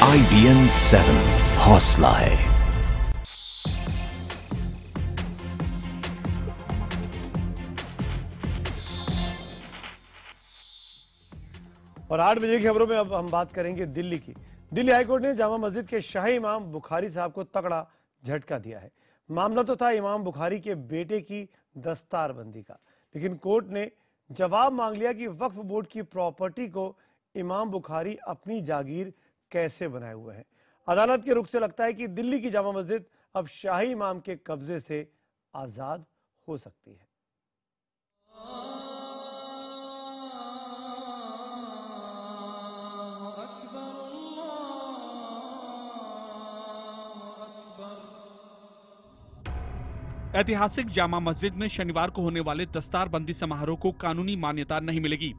IBN 7 हौसला है। और 8 बजे की खबरों में अब हम बात करेंगे दिल्ली की। दिल्ली हाईकोर्ट ने जामा मस्जिद के शाही इमाम बुखारी साहब को तगड़ा झटका दिया है। मामला तो था इमाम बुखारी के बेटे की दस्तारबंदी का, लेकिन कोर्ट ने जवाब मांग लिया कि वक्फ बोर्ड की प्रॉपर्टी को इमाम बुखारी अपनी जागीर कैसे बनाए हुए हैं। अदालत के रुख से लगता है कि दिल्ली की जामा मस्जिद अब शाही इमाम के कब्जे से आजाद हो सकती है। ऐतिहासिक जामा मस्जिद में शनिवार को होने वाले दस्तारबंदी समारोह को कानूनी मान्यता नहीं मिलेगी।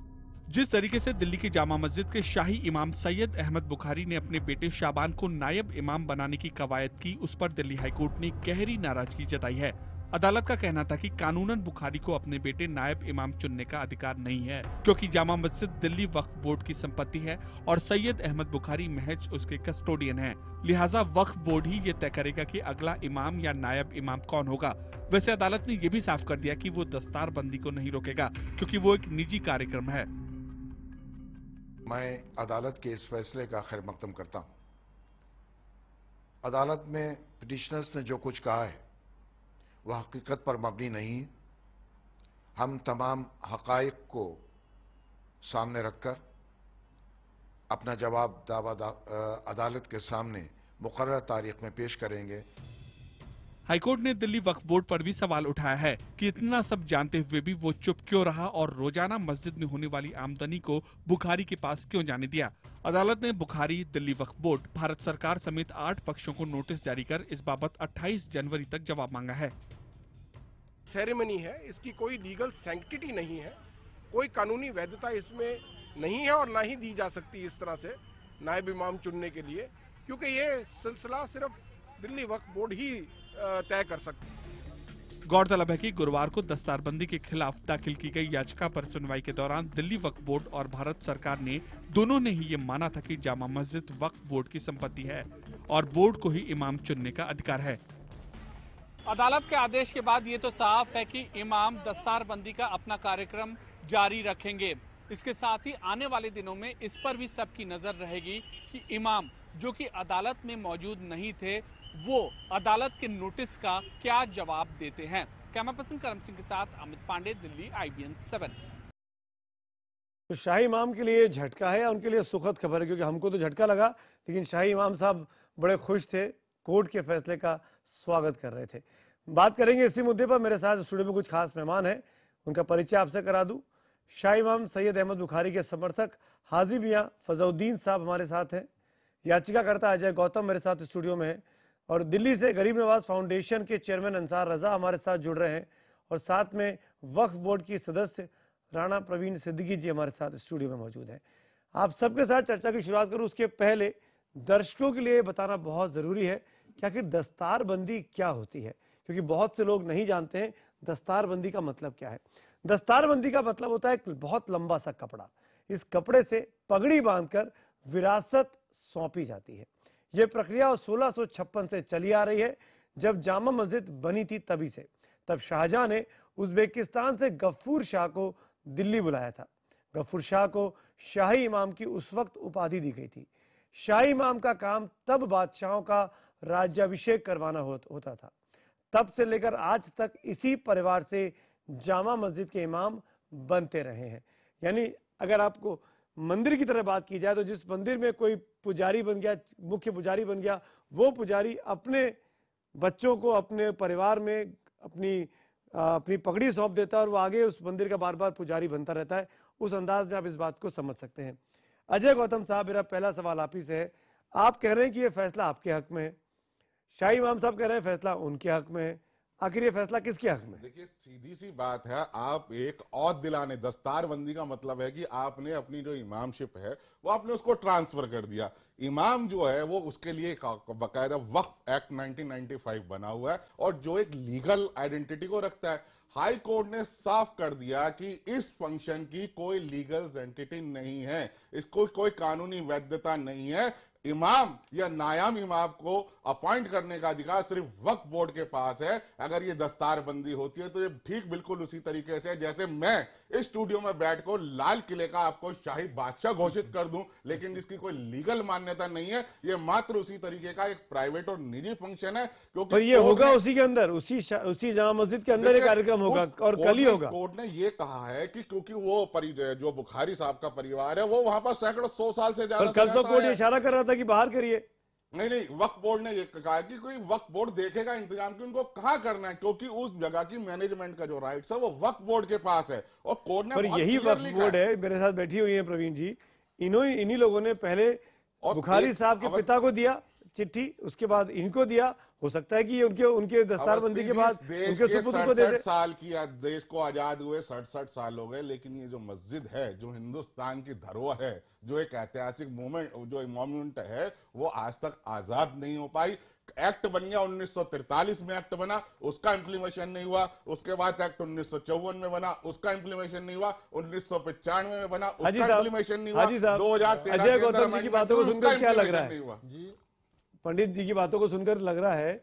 जिस तरीके से दिल्ली की जामा मस्जिद के शाही इमाम सैयद अहमद बुखारी ने अपने बेटे शाबान को नायब इमाम बनाने की कवायद की, उस पर दिल्ली हाईकोर्ट ने गहरी नाराजगी जताई है। अदालत का कहना था कि कानूनन बुखारी को अपने बेटे नायब इमाम चुनने का अधिकार नहीं है, क्योंकि जामा मस्जिद दिल्ली वक्फ बोर्ड की संपत्ति है और सैयद अहमद बुखारी महज उसके कस्टोडियन हैं। लिहाजा वक्फ बोर्ड ही ये तय करेगा कि अगला इमाम या नायब इमाम कौन होगा। वैसे अदालत ने यह भी साफ कर दिया कि वो दस्तारबंदी को नहीं रोकेगा, क्योंकि वो एक निजी कार्यक्रम है। मैं अदालत के इस फैसले का खैर मकदम करता हूं। अदालत में पिटिशनर्स ने जो कुछ कहा है वह हकीकत पर मबनी नहीं है। हम तमाम हकाइक को सामने रखकर अपना जवाब अदालत के सामने मुकर्रर तारीख में पेश करेंगे। हाईकोर्ट ने दिल्ली वक्फ बोर्ड पर भी सवाल उठाया है कि इतना सब जानते हुए भी वो चुप क्यों रहा और रोजाना मस्जिद में होने वाली आमदनी को बुखारी के पास क्यों जाने दिया। अदालत ने बुखारी, दिल्ली वक्फ बोर्ड, भारत सरकार समेत 8 पक्षों को नोटिस जारी कर इस बाबत 28 जनवरी तक जवाब मांगा है। सेरेमनी है, इसकी कोई लीगल सैंक्टिटी नहीं है, कोई कानूनी वैधता इसमें नहीं है और ना ही दी जा सकती इस तरह से नायब इमाम चुनने के लिए, क्योंकि ये सिलसिला सिर्फ दिल्ली वक्फ बोर्ड ही तय कर सकती है। गौरतलब है कि गुरुवार को दस्तारबंदी के खिलाफ दाखिल की गई याचिका पर सुनवाई के दौरान दिल्ली वक्फ बोर्ड और भारत सरकार ने दोनों ने ही ये माना था कि जामा मस्जिद वक्फ बोर्ड की संपत्ति है और बोर्ड को ही इमाम चुनने का अधिकार है। अदालत के आदेश के बाद ये तो साफ है कि इमाम दस्तारबंदी का अपना कार्यक्रम जारी रखेंगे। इसके साथ ही आने वाले दिनों में इस पर भी सबकी नजर रहेगी कि इमाम जो कि अदालत में मौजूद नहीं थे वो अदालत के नोटिस का क्या जवाब देते हैं। कैमरा पर्सन करम सिंह के साथ अमित पांडे, दिल्ली, IBN 7। तो शाही इमाम के लिए झटका है, उनके लिए सुखद खबर है, क्योंकि हमको तो झटका लगा, लेकिन शाही इमाम साहब बड़े खुश थे, कोर्ट के फैसले का स्वागत कर रहे थे। बात करेंगे इसी मुद्दे पर। मेरे साथ स्टूडियो में कुछ खास मेहमान हैं, उनका परिचय आपसे करा दूं। शाही इमाम सैयद अहमद बुखारी के समर्थक हाजी मियां फजउद्दीन साहब हमारे साथ हैं। याचिकाकर्ता अजय गौतम मेरे साथ स्टूडियो में है और दिल्ली से गरीब नवाज फाउंडेशन के चेयरमैन अंसार रजा हमारे साथ जुड़ रहे हैं और साथ में वक्फ बोर्ड की सदस्य राणा प्रवीण सिद्दीकी जी हमारे साथ स्टूडियो में मौजूद हैं। आप सबके साथ चर्चा की शुरुआत करूं उसके पहले दर्शकों के लिए बताना बहुत जरूरी है कि आखिर दस्तारबंदी क्या होती है, क्योंकि बहुत से लोग नहीं जानते हैं दस्तारबंदी का मतलब क्या है। दस्तारबंदी का मतलब होता है एक बहुत लंबा सा कपड़ा, इस कपड़े से पगड़ी बांधकर विरासत सौंपी जाती है। यह प्रक्रिया 1656 से चली आ रही है, जब जामा मस्जिद बनी थी तभी से। तब शाहजहां ने उज्बेकिस्तान से गफ्फूर शाह को दिल्ली बुलाया था। गफ्फूर शाह को शाही इमाम की उस वक्त उपाधि दी गई थी। शाही इमाम का काम तब बादशाहों का राज्याभिषेक करवाना होता था। तब से लेकर आज तक इसी परिवार से जामा मस्जिद के इमाम बनते रहे हैं। यानी अगर आपको मंदिर की तरह बात की जाए तो जिस मंदिर में कोई पुजारी बन गया, मुख्य पुजारी बन गया, वो पुजारी अपने बच्चों को अपने परिवार में अपनी पगड़ी सौंप देता है और वो आगे उस मंदिर का बार बार पुजारी बनता रहता है। उस अंदाज में आप इस बात को समझ सकते हैं। अजय गौतम साहब, मेरा पहला सवाल आप ही से है। आप कह रहे हैं कि यह फैसला आपके हक में है, शाही इमाम साहब कह रहे हैं फैसला उनके हक में है, आखिर ये फैसला किसके हक में? देखिए, सीधी सी बात है, आप एक औद दिलाने, दस्तारबंदी का मतलब है कि आपने अपनी जो इमामशिप है वो आपने उसको ट्रांसफर कर दिया। इमाम जो है वो उसके लिए बाकायदा वक्फ एक्ट 1995 बना हुआ है और जो एक लीगल आइडेंटिटी को रखता है। हाई कोर्ट ने साफ कर दिया कि इस फंक्शन की कोई लीगल एंटिटी नहीं है, इसको कोई कानूनी वैधता नहीं है। इमाम या नायाम इमाम को अपॉइंट करने का अधिकार सिर्फ वक्फ बोर्ड के पास है। अगर ये दस्तारबंदी होती है तो ये ठीक बिल्कुल उसी तरीके से जैसे मैं इस स्टूडियो में बैठकर लाल किले का आपको शाही बादशाह घोषित कर दूं, लेकिन जिसकी कोई लीगल मान्यता नहीं है, ये मात्र उसी तरीके का एक प्राइवेट और निजी फंक्शन है। क्योंकि पर ये होगा उसी के अंदर, उसी जामा मस्जिद के अंदर ये कार्यक्रम होगा और कल ही होगा। कोर्ट ने ये कहा है कि क्योंकि वो जो बुखारी साहब का परिवार है वो वहां पर सैकड़ों 100 साल से ज्यादा, कल तो कोर्ट इशारा कर रहा था कि बाहर करिए। नहीं, वक्फ बोर्ड ने ये कहा कि कोई वक्फ बोर्ड देखेगा इंतजाम कि उनको कहां करना है, क्योंकि उस जगह की मैनेजमेंट का जो राइट्स है वो वक्फ बोर्ड के पास है। और कोर्ट ने पर यही वक्फ बोर्ड है, मेरे साथ बैठी हुई है प्रवीण जी, इन्हीं लोगों ने पहले बुखारी साहब के पिता को दिया चिट्ठी, उसके बाद इनको दिया। हो सकता है कि उनके दस्तारबंदी के बाद उनके सुपुत्र को दे दे। साल की देश को आजाद हुए 67 साल हो गए, लेकिन ये जो मस्जिद है, जो हिंदुस्तान की धरोहर है, जो एक ऐतिहासिक मोमेंट है, वो आज तक आजाद नहीं हो पाई। एक्ट बन गया 1943 में, एक्ट बना, उसका इंप्लीमेशन नहीं हुआ। उसके बाद एक्ट 1954 में बना, उसका इंप्लीमेशन नहीं हुआ। 1995 में बना, उसका इंप्लीमेशन नहीं हुआ। 2013 अजय गौतम जी की बातों को सुनकर क्या लग रहा है जी? पंडित जी की बातों को सुनकर लग रहा है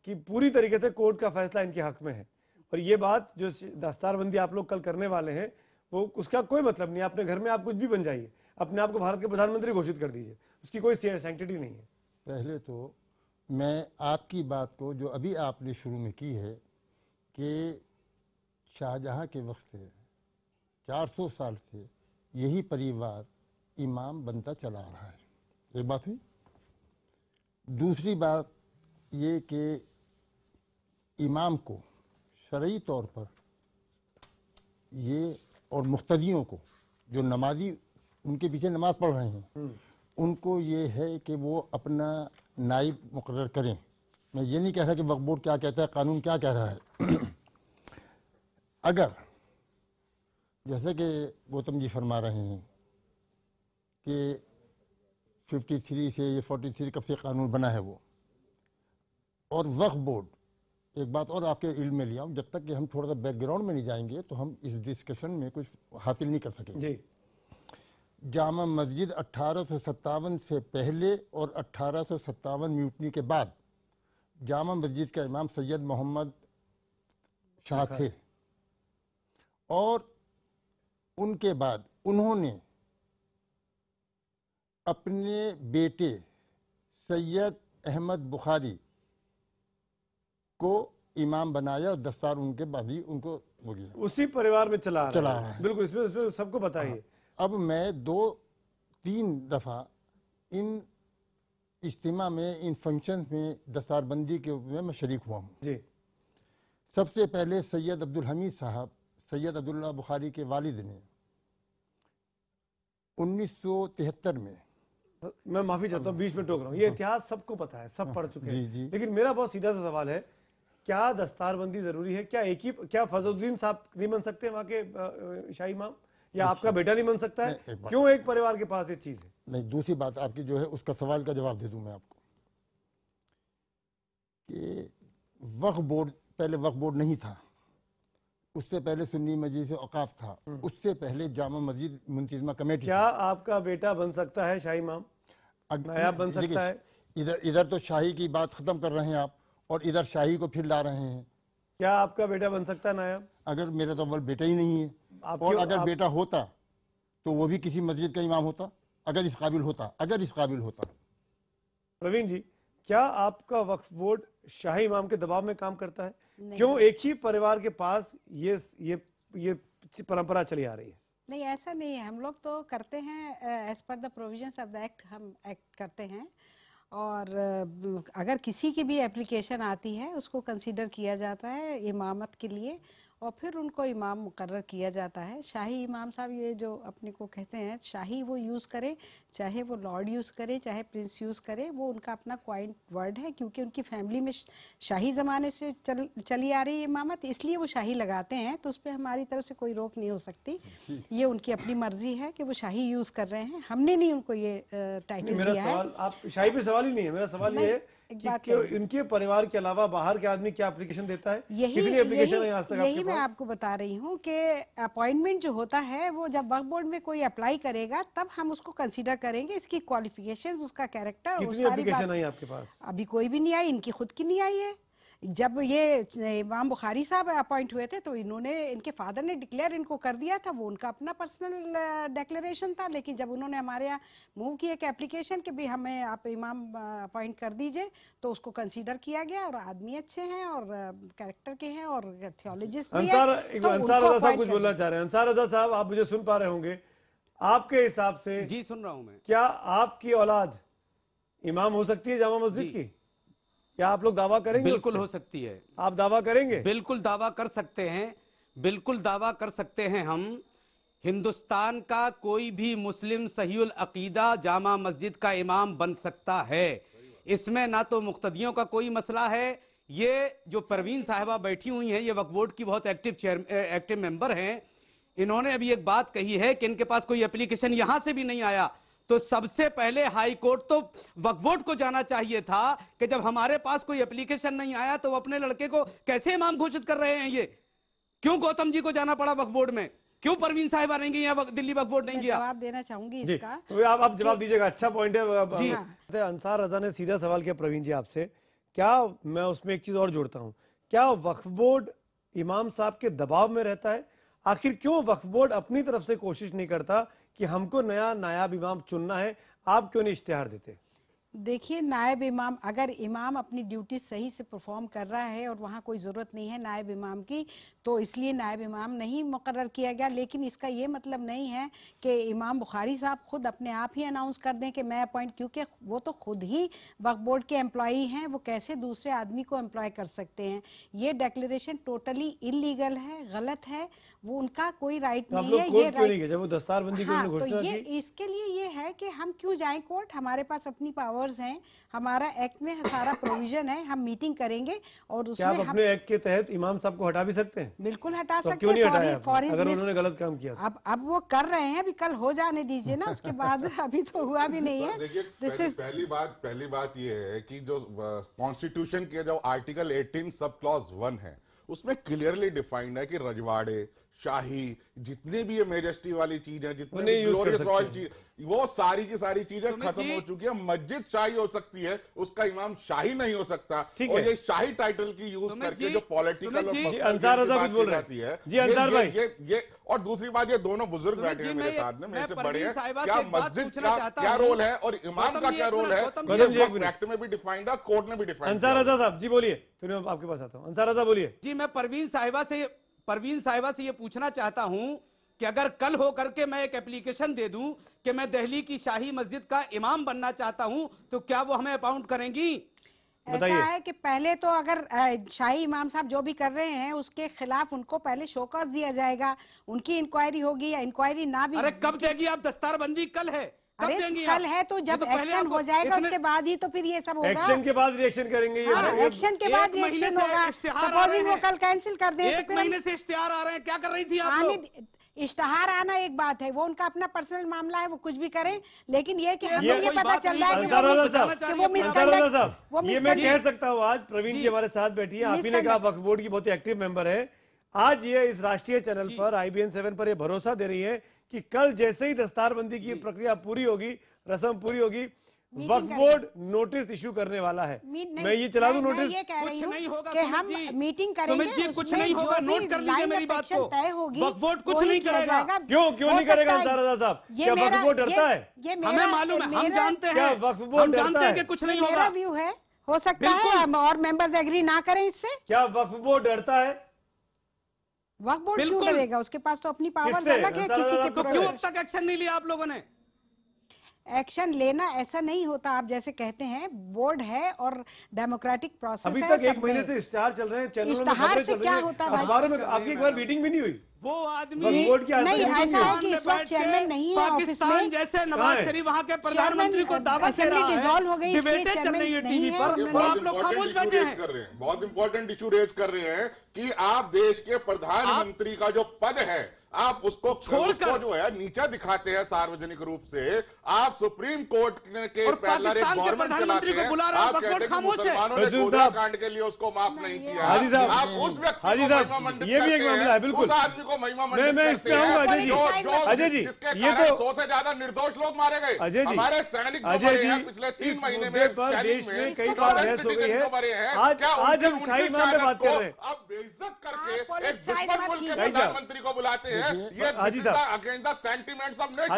कि पूरी तरीके से कोर्ट का फैसला इनके हक में है, और ये बात जो दस्तारबंदी आप लोग कल करने वाले हैं वो उसका कोई मतलब नहीं है। अपने घर में आप कुछ भी बन जाइए, अपने आप को भारत के प्रधानमंत्री घोषित कर दीजिए, उसकी कोई सैंक्टिटी नहीं है। पहले तो मैं आपकी बात को जो अभी आपने शुरू में की है कि शाहजहां के वक्त से 400 साल से यही परिवार इमाम बनता चला आ रहा है, एक बात हुई। दूसरी बात ये कि इमाम को शरई तौर पर ये और मुख्तदियों को, जो नमाजी उनके पीछे नमाज पढ़ रहे हैं, उनको ये है कि वो अपना नाइब मुकर्रर करें। मैं ये नहीं कह रहा कि वक्फ बोर्ड क्या कहता है, कानून क्या कह रहा है। अगर जैसे कि गौतम जी फरमा रहे हैं कि 53 से ये 43 कब से कानून बना है वो, और वक्फ बोर्ड, एक बात और आपके इल्म में लिया हूं, जब तक कि हम थोड़ा सा बैकग्राउंड में नहीं जाएंगे तो हम इस डिस्कशन में कुछ हासिल नहीं कर सकेंगे। जी। जामा मस्जिद 1857 से पहले और 1857 म्यूटनी के बाद जामा मस्जिद का इमाम सैयद मोहम्मद शाह थे, और उनके बाद उन्होंने अपने बेटे सैयद अहमद बुखारी को इमाम बनाया और दस्तार उनके बाद ही उनको हो गया। उसी परिवार में चला रहा है। बिल्कुल, इसमें सबको बताइए। अब मैं 2-3 दफा इन इज्तिमा में, इन फंक्शन में दस्तारबंदी के में मैं शरीक हुआ हूँ जी। सबसे पहले सैयद अब्दुल हमीद साहब, सैयद अब्दुल्ला बुखारी के वालिद ने 1973 में, मैं माफी चाहता हूँ बीच में टोक रहा हूँ, ये इतिहास सबको पता है, सब पढ़ चुके हैं, लेकिन मेरा बहुत सीधा सा सवाल है, क्या दस्तारबंदी जरूरी है? क्या फजलुद्दीन साहब नहीं बन सकते वहां के शाही इमाम, या आपका बेटा नहीं बन सकता है? क्यों एक परिवार के पास ये चीज है? नहीं, दूसरी बात आपकी जो है उसका सवाल का जवाब दे दूं मैं आपको कि वक्फ बोर्ड, पहले वक्फ बोर्ड नहीं था, उससे पहले सुन्नी मस्जिद औकाफ था, उससे पहले जामा मस्जिद मुंतजिमा कमेटी। क्या आपका बेटा बन सकता है शाही इमाम, नायाब बन सकता है? इधर तो शाही की बात खत्म कर रहे हैं आप, और इधर शाही को फिर ला रहे हैं। क्या आपका बेटा बन सकता है नायाब? अगर मेरा तो अव्वल बेटा ही नहीं है, और अगर बेटा होता तो वो भी किसी मस्जिद का इमाम होता, अगर इस काबिल होता। प्रवीण जी, क्या आपका वक्फ बोर्ड शाही इमाम के दबाव में काम करता है? क्यों एक ही परिवार के पास ये परंपरा चली आ रही है? नहीं, ऐसा नहीं है। हम लोग तो करते हैं as per the provisions of the act, हम एक्ट करते हैं, और अगर किसी की भी एप्लीकेशन आती है उसको कंसीडर किया जाता है इमामत के लिए, और फिर उनको इमाम मुकर्रर किया जाता है। शाही इमाम साहब ये जो अपने को कहते हैं शाही, वो यूज़ करे, चाहे वो लॉर्ड यूज़ करे, चाहे प्रिंस यूज़ करे, वो उनका अपना क्वाइंट वर्ड है, क्योंकि उनकी फैमिली में शाही ज़माने से चली आ रही है इमामत, इसलिए वो शाही लगाते हैं। तो उस पर हमारी तरफ से कोई रोक नहीं हो सकती, ये उनकी अपनी मर्जी है कि वो शाही यूज़ कर रहे हैं, हमने नहीं उनको ये टाइटल दिया है। आप शाही पे सवाल ही नहीं है, मेरा सवाल ये है कि इनके परिवार के अलावा बाहर के आदमी क्या एप्लीकेशन देता है? कितनी एप्लीकेशन है आज तक आपके मैं आपको बता रही हूँ कि अपॉइंटमेंट जो होता है वो जब वक्फ बोर्ड में कोई अप्लाई करेगा तब हम उसको कंसीडर करेंगे, इसकी क्वालिफिकेशंस, उसका कैरेक्टर, कितनी एप्लीकेशन आई आपके पास? अभी कोई भी नहीं आई, इनकी खुद की नहीं आई है। जब ये इमाम बुखारी साहब अपॉइंट हुए थे तो इन्होंने, इनके फादर ने डिक्लेयर इनको कर दिया था, वो उनका अपना पर्सनल डिक्लेरेशन था। लेकिन जब उन्होंने हमारे यहाँ मूव किया एक एप्लीकेशन कि भी हमें आप इमाम अपॉइंट कर दीजिए, तो उसको कंसीडर किया गया और आदमी अच्छे हैं और कैरेक्टर के हैं और थियोलॉजिस्ट भी हैं। अंसार रजा साहब कुछ बोलना चाह रहे हैं। अंसार रजा साहब, आप मुझे सुन पा रहे होंगे, आपके हिसाब से? जी सुन रहा हूं मैं। क्या आपकी औलाद इमाम हो सकती है जामा मस्जिद की? क्या आप लोग दावा करेंगे? बिल्कुल हो सकती है। आप दावा करेंगे? बिल्कुल दावा कर सकते हैं, बिल्कुल दावा कर सकते हैं। हम हिंदुस्तान का कोई भी मुस्लिम सहीउल अकीदा जामा मस्जिद का इमाम बन सकता है। इसमें ना तो मुक्तदियों का कोई मसला है। ये जो परवीन साहिबा बैठी हुई हैं, ये वक्फ बोर्ड की बहुत एक्टिव मेंबर हैं। इन्होंने अभी एक बात कही है कि इनके पास कोई एप्लीकेशन यहां से भी नहीं आया। तो सबसे पहले हाई कोर्ट तो वक्फ बोर्ड को जाना चाहिए था कि जब हमारे पास कोई एप्लीकेशन नहीं आया तो वो अपने लड़के को कैसे इमाम घोषित कर रहे हैं। ये क्यों गौतम जी को जाना पड़ा वक्फ बोर्ड में? क्यों परवीन साहिबा नहीं गई या दिल्ली वक्फ बोर्ड नहीं गया? जवाब देना चाहूंगी इसका। तो आप जवाब दीजिएगा, अच्छा पॉइंट है। अंसार रजा ने सीधा सवाल किया प्रवीण जी आपसे, क्या मैं उसमें एक चीज और जोड़ता हूं, क्या वक्फ बोर्ड इमाम साहब के दबाव में रहता है? आखिर क्यों वक्फ बोर्ड अपनी तरफ से कोशिश नहीं करता कि हमको नया नायाब इमाम चुनना है? आप क्यों नहीं इश्तिहार देते? देखिए, नायब इमाम, अगर इमाम अपनी ड्यूटी सही से परफॉर्म कर रहा है और वहाँ कोई ज़रूरत नहीं है नायब इमाम की, तो इसलिए नायब इमाम नहीं मुकर्रर किया गया। लेकिन इसका ये मतलब नहीं है कि इमाम बुखारी साहब खुद अपने आप ही अनाउंस कर दें कि मैं अपॉइंट, क्योंकि वो तो खुद ही वक्फ बोर्ड के एम्प्लॉई हैं, वो कैसे दूसरे आदमी को एम्प्लॉय कर सकते हैं? ये डिक्लेरेशन टोटली इलीगल है, गलत है, वो उनका कोई राइट नहीं है। ये राइट, जब वो दस्तारबंदी की हाँ, घोषणा तो ये की, इसके लिए ये है कि हम क्यों जाएं कोर्ट? हमारे पास अपनी पावर्स हैं, हमारा एक्ट में सारा प्रोविजन है, हम मीटिंग करेंगे और उसमें आप अपने एक्ट के तहत इमाम साहब को हटा भी सकते हैं? बिल्कुल हटा सकते हैं। क्यों नहीं हटाया अगर उन्होंने गलत काम किया? अब वो कर रहे हैं, अभी कल हो जाने दीजिए ना, उसके बाद अभी तो हुआ भी नहीं है। देखिए, पहली बात ये है कि जो कॉन्स्टिट्यूशन के जो आर्टिकल 18 सब क्लॉज 1 है, उसमें क्लियरली डिफाइंड है कि रजवाड़े, शाही, जितने भी ये मेजेस्टी वाली चीज है, जितने ग्लोरियस रॉयल चीज, वो सारी की सारी चीजें खत्म हो चुकी है। मस्जिद शाही हो सकती है, उसका इमाम शाही नहीं हो सकता। और ये शाही टाइटल की यूज करके जो पॉलिटिकल और अंसार रजा कुछ बोल रही है जी, अंसार भाई, ये और दूसरी बात, ये दोनों बुजुर्ग बैठे हैं मेरे साथ में, मेरे से बड़े हैं, क्या मस्जिद का क्या रोल है और इमाम का क्या रोल है, एक्ट में भी डिफाइंड है, कोर्ट ने भी डिफाइंड। अंसार रजा साहब जी बोलिए, फिर मैं आपके पास आता हूँ। अंसार रजा बोलिए। जी, मैं परवीन साहिबा से ये पूछना चाहता हूं कि अगर कल हो करके मैं एक एप्लीकेशन दे दूं कि मैं दिल्ली की शाही मस्जिद का इमाम बनना चाहता हूं, तो क्या वो हमें अपॉइंट करेंगी? ऐसा है कि पहले तो अगर शाही इमाम साहब जो भी कर रहे हैं उसके खिलाफ उनको पहले शोकॉज दिया जाएगा, उनकी इंक्वायरी होगी, या इंक्वायरी ना भी। अरे कब देगी आप? दस्तारबंदी कल है, अरे कल है तो जब एक्शन हो जाएगा उसके बाद ही तो फिर ये सब होगा। एक्शन के बाद रिएक्शन करेंगे। एक्शन के बाद रिएक्शन होगा। सपोजिंग वो कल कैंसिल कर दे, एक महीने से इश्तिहार आ रहे हैं, क्या कर रही थी आप लोग? इश्तिहार आना एक बात है, वो उनका अपना पर्सनल मामला है, वो कुछ भी करें, लेकिन ये कि हमें ये पता चल रहा है कि वो ये मैं कह सकता हूँ। आज प्रवीण जी हमारे साथ बैठी है, आप ही ने कहा वक्फ बोर्ड की बहुत ही एक्टिव मेंबर है। आज ये इस राष्ट्रीय चैनल पर IBN 7 पर ये भरोसा दे रही है कि कल जैसे ही दस्तारबंदी की प्रक्रिया पूरी होगी, रस्म पूरी होगी, वक्फ बोर्ड नोटिस इश्यू करने वाला है। मैं ये चला दूं नोटिस? ये कह रही हूं कि हम मीटिंग करेंगे, कुछ नहीं होगा, नोट कर लीजिए मेरी बात को। तय होगी, वक्फ बोर्ड कुछ नहीं करेगा। क्यों नहीं करेगा अंसार रजा साहब? क्या वक्फ बोर्ड डरता है? हमें मालूम है, हम जानते हैं, क्या वक्फ बोर्ड डरता है कि कुछ नहीं होगा? मेरा व्यू है, हो सकता है और मेंबर्स एग्री ना करें इससे। क्या वक्फ बोर्ड डरता है? वक्फ बोर्ड क्यों डरेगा? उसके पास तो अपनी पावर अलग है। किसी के क्यों अब तक एक्शन नहीं लिया आप लोगों ने? एक्शन लेना ऐसा नहीं होता, आप जैसे कहते हैं, बोर्ड है और डेमोक्रेटिक प्रोसेस है। अभी तक एक महीने से इश्तिहार चल रहे हैं, चैनलों में खबरें चल रही हैं, अखबारों में। आपकी एक बार मीटिंग भी नहीं हुई? वो आदमी बोर्ड की नहीं, ऐसा है कि इस वक्त चेयरमैन नहीं है ऑफिस में, जैसे नवाज शरीफ वहाँ के प्रधानमंत्री को दावत दे रहा है, डिसॉल्व हो गई, डिबेटें चल रही है टीवी पर, आप लोग खामोश बैठे हैं। बहुत इंपॉर्टेंट इशू रेज कर रहे हैं कि आप देश के प्रधानमंत्री का जो पद है आप उसको जो है नीचा दिखाते हैं सार्वजनिक रूप से। आप सुप्रीम कोर्ट के पहले एक गवर्नमेंट चलाते हैं, आप कहते हैं कि मुसलमानों ने गोधरा कांड के लिए उसको माफ नहीं किया। हाजी साहब, आप उस व्यक्ति को महिमा मंडित ये भी एक मामला है, बिल्कुल। उस आदमी को महिमा मंडित मैं इस पे आऊंगा अजय जी, जिसके ये कारण तो 100 से ज्यादा निर्दोष लोग मारे गए। अजय जी, हमारे सैनिक अजय जी, पिछले 3 महीने मुद्दे में पर देश में कई तो बार बहस हो गई है। आज हम शाही इमाम पे बात कर रहे हैं। अब बेइज्जत करके एक दुश्मन मुल्क के प्रधानमंत्री को बुलाते हैं। ये हाजी साहब, against the sentiments of nation.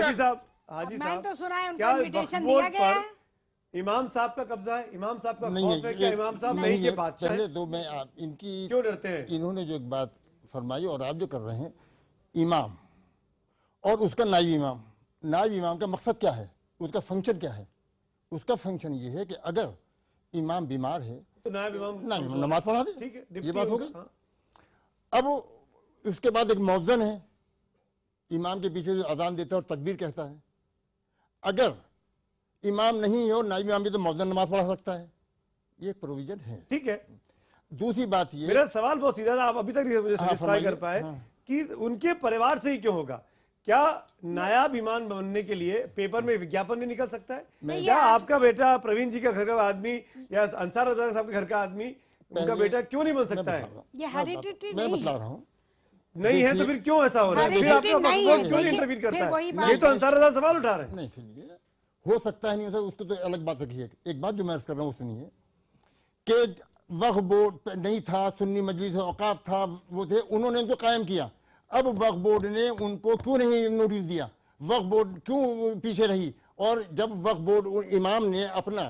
हाजी साहब, तो सुना है, क्या इन्विटेशन वक्फ दिया गया है? पर इमाम साहब का कब्जा है, इमाम साहब का नहीं खौफ है, क्या इमाम साहब नहीं के बादशाह पहले हैं? तो मैं इनकी क्यों डरते हैं? इन्होंने जो एक बात फरमाई और आप जो कर रहे हैं, इमाम और उसका नायब इमाम, नायब इमाम का मकसद क्या है, उसका फंक्शन क्या है? उसका फंक्शन ये है कि अगर इमाम बीमार है तो नायब इमाम नमाज पढ़ा दे। ठीक है, ये बात हो गई। हाँ। अब उसके बाद एक मौज़न है, इमाम के पीछे जो अजान देता है और तकबीर कहता है। अगर इमाम नहीं है और नायब इमाम भी तो मौज़न नमाज पढ़ा सकता है, ये एक प्रोविजन है। ठीक है। दूसरी बात ये, मेरा सवाल बहुत सीधा था, आप अभी तक मुझे सेटिस्फाई कर पाए कि उनके परिवार से ही क्यों होगा? क्या नायाब इमाम बनने के लिए पेपर में विज्ञापन नहीं निकल सकता है? क्या आपका बेटा प्रवीण जी का घर का आदमी या अंसार रज़ा साहब के घर का आदमी, उनका बेटा क्यों नहीं बन सकता है? ये हेरिडिटी मैं नहीं बता रहा हूँ, नहीं है तो फिर क्यों ऐसा हो रहा है? फिर आपका वक्फ क्यों नहीं इंटरवीन करता है? ये तो अंसार रज़ा सवाल उठा रहे हैं। नहीं सुनिए, हो सकता है नहीं हो सकता, उसको तो अलग बात रखी है। एक बात जो मैं अर्ज कर रहा हूँ सुनिए, कि वक्फ बोर्ड नहीं था, सुन्नी मजलिस औकाफ था, वो थे, उन्होंने उनको कायम किया। अब वक्फ बोर्ड ने उनको क्यों नहीं नोटिस दिया? वक्फ बोर्ड क्यों पीछे रही? और जब वक्फ बोर्ड इमाम ने अपना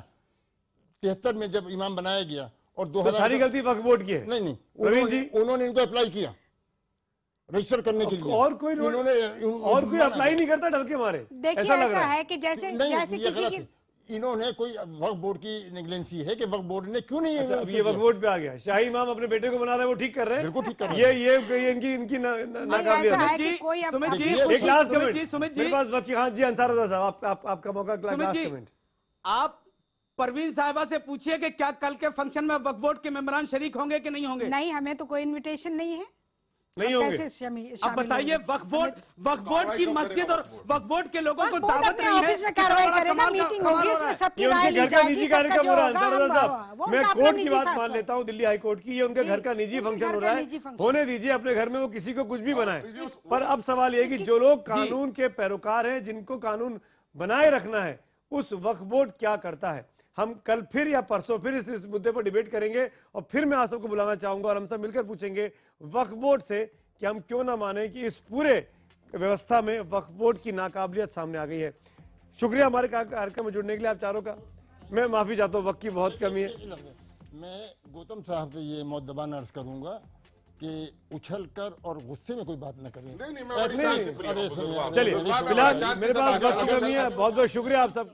73 में जब इमाम बनाया गया और 2000 सारी गलती वक्फ बोर्ड की है? नहीं, प्रवीण जी, उन्होंने इनको अप्लाई किया रजिस्टर करने के लिए, और कोई अप्लाई नहीं करता डर के मारे। देखिए ऐसा लग रहा है कि जैसे किसी की इन्होंने कोई वक्फ बोर्ड की नेग्लेंसी है कि वक्फ बोर्ड ने क्यों नहीं। अब ये वक्फ बोर्ड पे आ गया, शाही इमाम अपने बेटे को बना रहे हैं, वो ठीक कर रहे हैं, बिल्कुल ठीक कर रहे हैं। ये इनकी नाकाबिलियत है। एक लास्ट कमेंट मेरे पास बाकी। हाँ जी, अंसार रज़ा साहब, आपका मौका, लास्ट कमेंट। आप परवीन साहिबा से पूछिए कि क्या कल के फंक्शन में वक्फ बोर्ड के मेंबरान शरीक होंगे कि नहीं होंगे? नहीं, हमें तो कोई इनविटेशन नहीं है, नहीं होंगे। अब बताइए, वक्फ बोर्ड की मस्जिद और वक्फ बोर्ड के लोगों को दावत नहीं है? ऑफिस में कार्रवाई करेगा, मीटिंग होगी, उसमें सबकी राय ली घर का निजी कार्यक्रम हो रहा है। अंसार रज़ा साहब, जाएगी। मैं कोर्ट की बात मान लेता हूँ, दिल्ली हाई कोर्ट की, ये उनके घर का निजी फंक्शन हो रहा है, होने दीजिए। अपने घर में वो किसी को कुछ भी बनाए, पर अब सवाल ये कि जो लोग कानून के पैरोकार हैं, जिनको कानून बनाए रखना है, उस वक्फ बोर्ड क्या करता है? हम कल फिर या परसों फिर इस मुद्दे पर डिबेट करेंगे और फिर मैं आप सबको बुलाना चाहूंगा और हम सब मिलकर पूछेंगे वक्फ बोर्ड से कि हम क्यों ना माने कि इस पूरे व्यवस्था में वक्फ बोर्ड की नाकाबिलियत सामने आ गई है। शुक्रिया हमारे कार्यक्रम में जुड़ने के लिए आप चारों का। मैं माफी चाहता हूँ, वक्त की बहुत कमी है। मैं गौतम साहब से ये मौदबान अर्ज करूंगा कि उछल कर और गुस्से में कोई बात न करें। नहीं, चलिए, फिलहाल मेरे पास वक्त की कमी है। बहुत बहुत शुक्रिया आप सबका।